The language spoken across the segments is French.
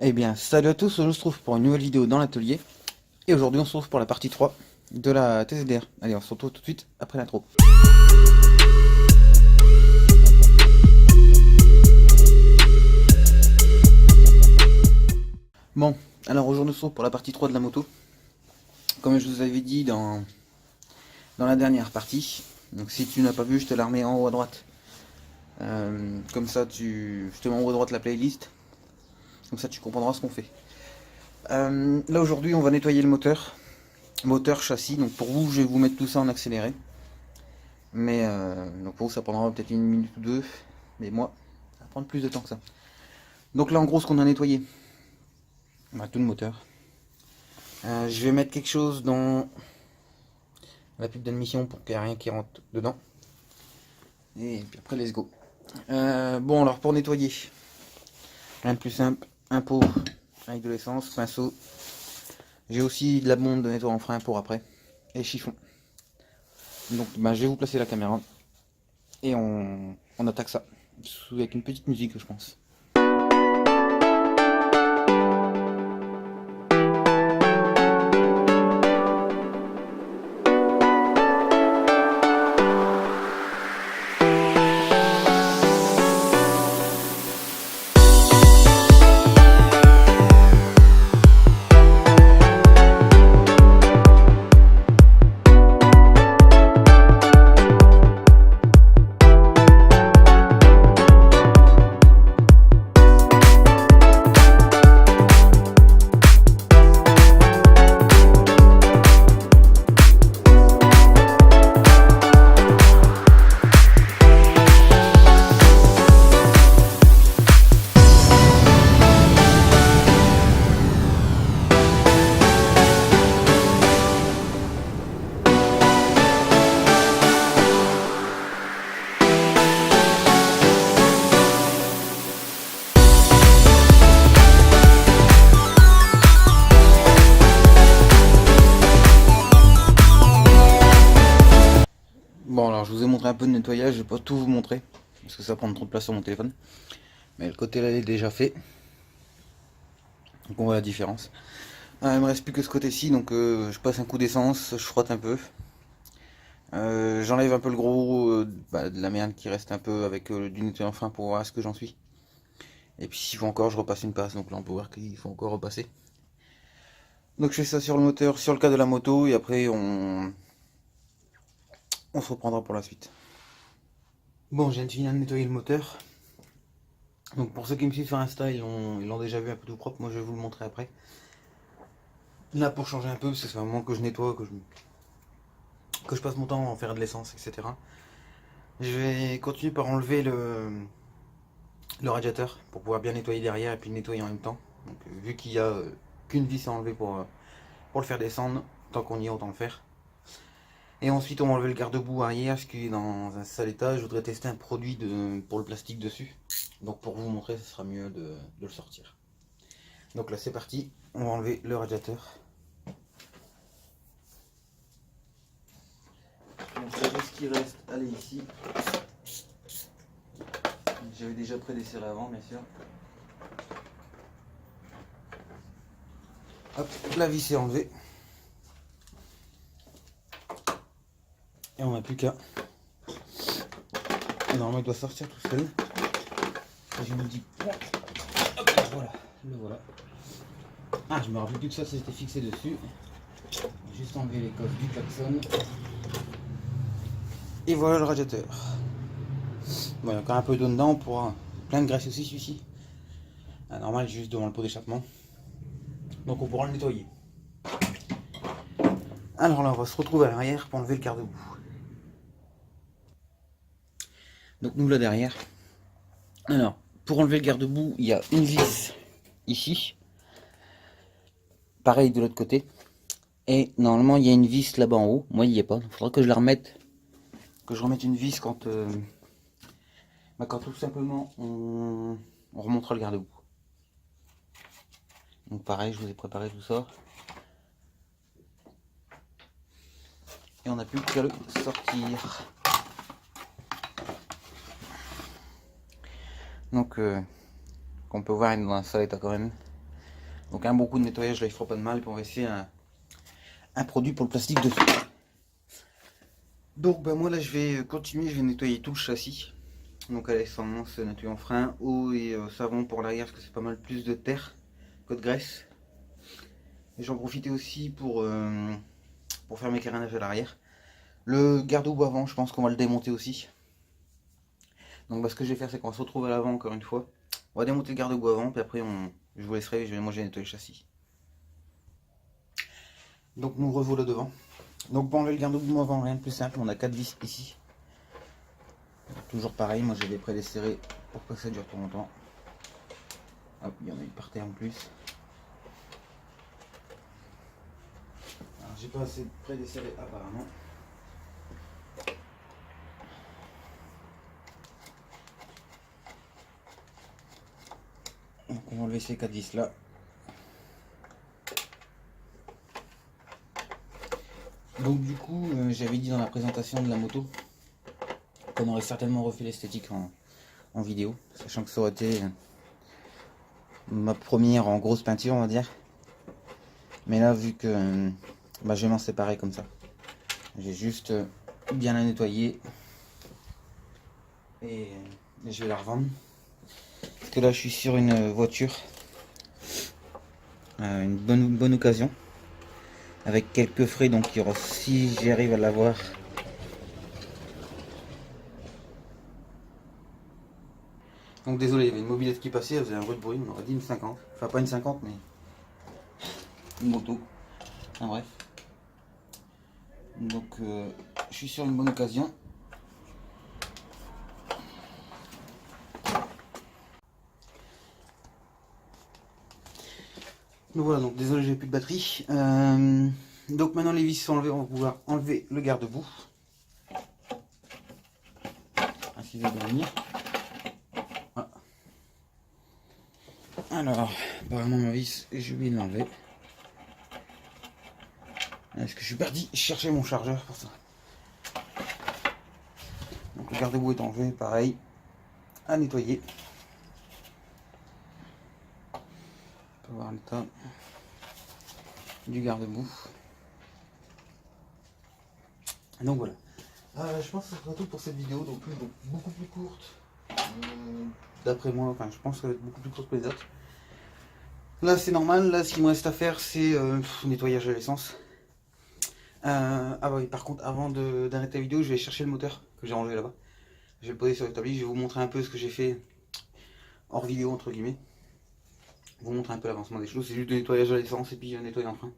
Eh bien, salut à tous, on se retrouve pour une nouvelle vidéo dans l'atelier. Et aujourd'hui, on se retrouve pour la partie 3 de la TZDR. Allez, on se retrouve tout de suite après l'intro. Bon, alors aujourd'hui, on se retrouve pour la partie 3 de la moto. Comme je vous avais dit dans la dernière partie. Donc si tu n'as pas vu, je te la remets en haut à droite. Comme ça, je te mets en haut à droite la playlist. Comme ça, tu comprendras ce qu'on fait. Là, aujourd'hui, on va nettoyer le moteur. Moteur, châssis. Donc pour vous, je vais vous mettre tout ça en accéléré. Mais donc pour vous ça prendra peut-être une minute ou deux. Mais moi, ça va prendre plus de temps que ça. Donc là en gros ce qu'on a nettoyé, bah, tout le moteur. Je vais mettre quelque chose dans la pub d'admission pour qu'il n'y ait rien qui rentre dedans. Et puis après let's go. Bon alors pour nettoyer, rien de plus simple, un pot avec de l'essence, pinceau. J'ai aussi de la bombe de nettoyant en frein pour après. Et chiffon. Donc bah, je vais vous placer la caméra. Et on attaque ça. Avec une petite musique je pense. Bon alors je vous ai montré un peu de nettoyage, je vais pas tout vous montrer parce que ça prend trop de place sur mon téléphone. Mais le côté là il est déjà fait. Donc on voit la différence. Il me reste plus que ce côté-ci, donc je passe un coup d'essence, je frotte un peu. J'enlève un peu le gros de la merde qui reste un peu avec du nettoyant fin pour voir ce que j'en suis. Et puis s'il faut encore je repasse une passe, donc là on peut voir qu'il faut encore repasser. Donc je fais ça sur le moteur, sur le cas de la moto et après on se reprendra pour la suite. Bon, je viens de finir de nettoyer le moteur. Donc pour ceux qui me suivent sur Insta, ils l'ont déjà vu un peu tout propre. Moi je vais vous le montrer après. Là pour changer un peu, parce que c'est un moment que je nettoie, que je passe mon temps à en faire de l'essence, etc. Je vais continuer par enlever le radiateur pour pouvoir bien nettoyer derrière et puis le nettoyer en même temps. Donc vu qu'il n'y a qu'une vis à enlever pour le faire descendre, tant qu'on y est autant le faire. Et ensuite on va enlever le garde-boue arrière, parce qu'il est dans un sale état. Je voudrais tester un produit pour le plastique dessus. Donc pour vous montrer, ce sera mieux de le sortir. Donc là c'est parti, on va enlever le radiateur. Donc ce qui reste, allez ici. J'avais déjà prédesserré avant bien sûr. Hop, la vis est enlevée. Et on n'a plus qu'à. Normalement il doit sortir tout seul. Je me dis, hop, voilà, le voilà. Ah, je me rappelle plus que ça c'était fixé dessus. Juste enlever les coffres du klaxon. Et voilà le radiateur. Bon, il y a encore un peu d'eau dedans, on pourra. Plein de graisse aussi celui-ci. Normal, juste devant le pot d'échappement. Donc on pourra le nettoyer. Alors là, on va se retrouver à l'arrière pour enlever le garde-boue. Donc nous là derrière. Alors, pour enlever le garde-boue, il y a une vis ici. Pareil de l'autre côté. Et normalement, il y a une vis là-bas en haut. Moi, il n'y est pas. Il faudra que je la remette. Que je remette une vis quand tout simplement on remontera le garde-boue. Donc pareil, je vous ai préparé tout ça. Et on n'a plus qu'à le sortir. Donc, qu'on peut voir, il est dans un sale état quand même. Donc un bon coup de nettoyage là il fera pas de mal, et puis on va essayer un produit pour le plastique dessus. Donc bah, moi là je vais continuer, je vais nettoyer tout le châssis. Donc à l'essence, nettoyant frein, eau et savon pour l'arrière parce que c'est pas mal plus de terre que de graisse. Et j'en profitais aussi pour faire mes carénages à l'arrière. Le garde-boue avant, je pense qu'on va le démonter aussi. Donc bah, ce que je vais faire, c'est qu'on va se retrouver à l'avant encore une fois. On va démonter le garde-boue avant, puis après je vous laisserai, moi je vais nettoyer le châssis. Donc nous revoilà devant. Donc pour enlever le garde-boue avant, rien de plus simple, on a 4 vis ici. Toujours pareil, moi je vais prédesserrer pour que ça dure trop longtemps. Hop, il y en a une par terre en plus. Alors j'ai pas assez prédesserré apparemment. Donc on va enlever ces 4 vis là. Donc du coup, j'avais dit dans la présentation de la moto qu'on aurait certainement refait l'esthétique en vidéo, sachant que ça aurait été ma première en grosse peinture on va dire. Mais là vu que bah, je vais m'en séparer comme ça, j'ai juste bien la nettoyer et je vais la revendre. Parce que là je suis sur une voiture, une bonne occasion, avec quelques frais, donc il y aura, si j'arrive à l'avoir. Donc désolé, il y avait une mobilette qui passait, elle faisait un bruit de bruit, on aurait dit une 50. Enfin pas une 50 mais une moto. Enfin bref. Donc je suis sur une bonne occasion. Donc voilà, donc désolé j'ai plus de batterie. Donc maintenant les vis sont enlevées, on va pouvoir enlever le garde-boue. Ainsi de venir. Voilà. Alors, apparemment ma vis, je vais l'enlever. Est-ce que je suis parti chercher mon chargeur pour ça? Donc le garde-boue est enlevé, pareil, à nettoyer. On peut voir l'état du garde-boue. Donc voilà. Je pense que ce sera tout pour cette vidéo, donc beaucoup plus courte. D'après moi, enfin je pense que ça va être beaucoup plus courte que les autres. Là c'est normal, là ce qu'il me reste à faire c'est nettoyage de l'essence. Ah bah oui, par contre avant d'arrêter la vidéo je vais chercher le moteur que j'ai rangé là-bas. Je vais le poser sur l'établi, je vais vous montrer un peu ce que j'ai fait hors vidéo entre guillemets. Vous montrer un peu l'avancement des choses, c'est juste le nettoyage de l'essence et puis nettoyer un frein.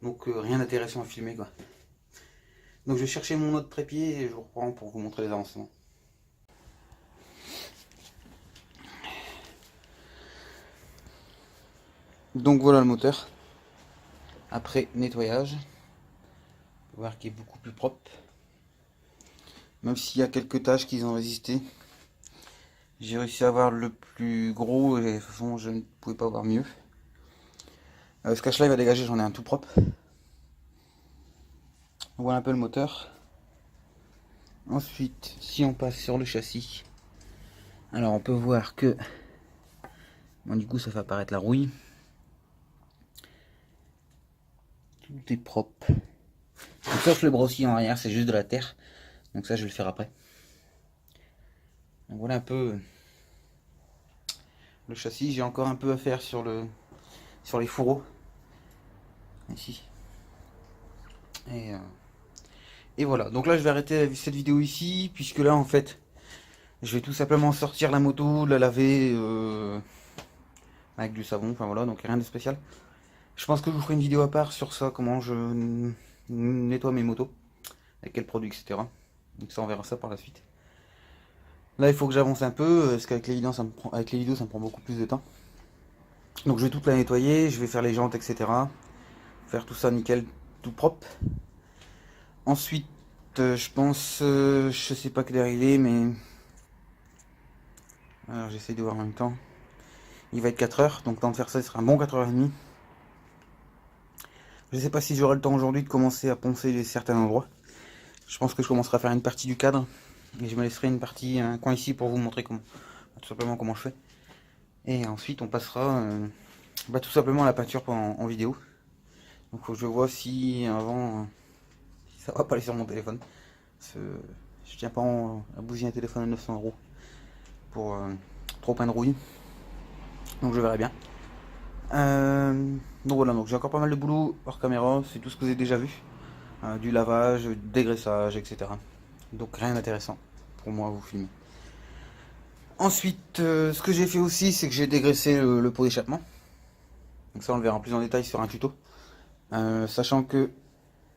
Donc rien d'intéressant à filmer quoi. Donc je vais chercher mon autre trépied et je vous reprends pour vous montrer les avancements. Donc voilà le moteur. Après nettoyage. On peut voir qu'il est beaucoup plus propre. Même s'il y a quelques taches qui ont résisté. J'ai réussi à avoir le plus gros et de toute façon je ne pouvais pas avoir mieux. Ce cache-là il va dégager, j'en ai un tout propre. On voit un peu le moteur. Ensuite, si on passe sur le châssis, alors on peut voir que bon, du coup ça fait apparaître la rouille. Tout est propre. Donc, sauf le brossille en arrière, c'est juste de la terre. Donc ça je vais le faire après. Donc voilà un peu le châssis. J'ai encore un peu à faire sur les fourreaux. Ici. Et voilà. Donc là je vais arrêter cette vidéo ici. Puisque là en fait je vais tout simplement sortir la moto, la laver avec du savon. Enfin voilà, donc rien de spécial. Je pense que je vous ferai une vidéo à part sur ça, comment je nettoie mes motos, avec quel produit, etc. Donc ça on verra ça par la suite. Là il faut que j'avance un peu, parce qu'avec les vidéos ça me prend beaucoup plus de temps. Donc je vais toute la nettoyer, je vais faire les jantes, etc. Faire tout ça nickel, tout propre. Ensuite je pense, je sais pas quelle heure il est, mais... Alors j'essaie de voir en même temps. Il va être 4 heures, donc le temps de faire ça, il sera un bon 4h30. Je sais pas si j'aurai le temps aujourd'hui de commencer à poncer certains endroits. Je pense que je commencerai à faire une partie du cadre. Et je me laisserai une partie, un coin ici pour vous montrer comment, tout simplement comment je fais. Et ensuite on passera Bah, tout simplement la peinture en vidéo. Donc faut que je vois si avant si ça va pas aller sur mon téléphone. Parce que je tiens pas à bousiller un téléphone à 900 € pour trop peindre rouille. Donc je verrai bien. Donc voilà, donc j'ai encore pas mal de boulot hors caméra, c'est tout ce que vous avez déjà vu. Du lavage, du dégraissage, etc. Donc rien d'intéressant pour moi à vous filmer. Ensuite, ce que j'ai fait aussi, c'est que j'ai dégraissé le pot d'échappement. Donc ça on le verra plus en détail sur un tuto. Sachant que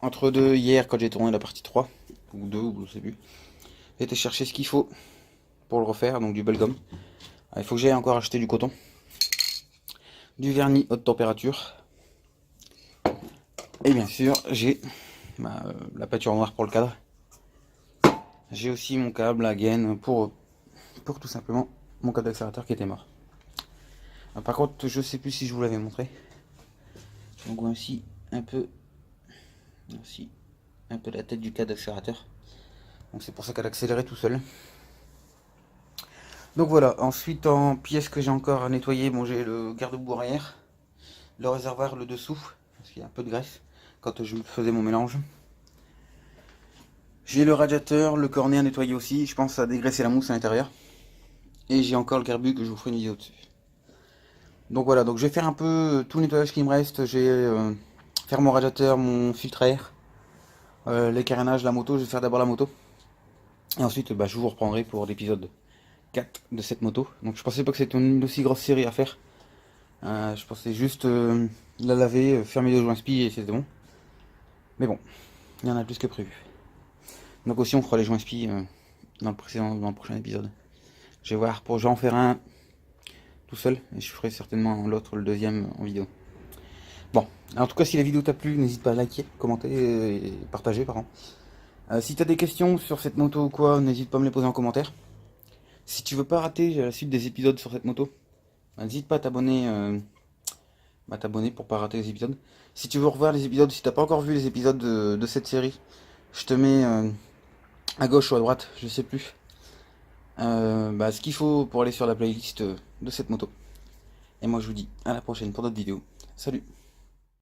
entre deux, hier quand j'ai tourné la partie 3, ou 2, ou je sais plus, j'ai été chercher ce qu'il faut pour le refaire, donc du belgum. Il faut que j'aille encore acheter du coton, du vernis haute température, et bien sûr j'ai la peinture noire pour le cadre. J'ai aussi mon câble à gaine pour tout simplement mon câble d'accélérateur qui était mort. Par contre je sais plus si je vous l'avais montré. Donc voici un peu la tête du câble d'accélérateur. Donc c'est pour ça qu'elle accélérait tout seul. Donc voilà, ensuite en pièces que j'ai encore à nettoyer, bon j'ai le garde-boue arrière, le réservoir le dessous, parce qu'il y a un peu de graisse quand je faisais mon mélange. J'ai le radiateur, le cornet à nettoyer aussi, je pense à dégraisser la mousse à l'intérieur. Et j'ai encore le carbu que je vous ferai une vidéo dessus. Donc voilà, donc je vais faire un peu tout le nettoyage qui me reste. J'ai faire mon radiateur, mon filtre à air, les carénages, la moto. Je vais faire d'abord la moto. Et ensuite je vous reprendrai pour l'épisode 4 de cette moto. Donc je pensais pas que c'était une aussi grosse série à faire. Je pensais juste la laver, fermer les joints spi et c'était bon. Mais bon, il y en a plus que prévu. Donc aussi on fera les joints spi dans le prochain épisode. Je vais voir, je vais en faire un tout seul et je ferai certainement l'autre, le deuxième en vidéo. Bon, en tout cas si la vidéo t'a plu, n'hésite pas à liker, commenter et partager par contre. Si tu as des questions sur cette moto ou quoi, n'hésite pas à me les poser en commentaire. Si tu veux pas rater la suite des épisodes sur cette moto, n'hésite pas à t'abonner pour pas rater les épisodes. Si tu veux revoir les épisodes, si t'as pas encore vu les épisodes de cette série, je te mets à gauche ou à droite, je sais plus, ce qu'il faut pour aller sur la playlist de cette moto. Et moi je vous dis à la prochaine pour d'autres vidéos. Salut!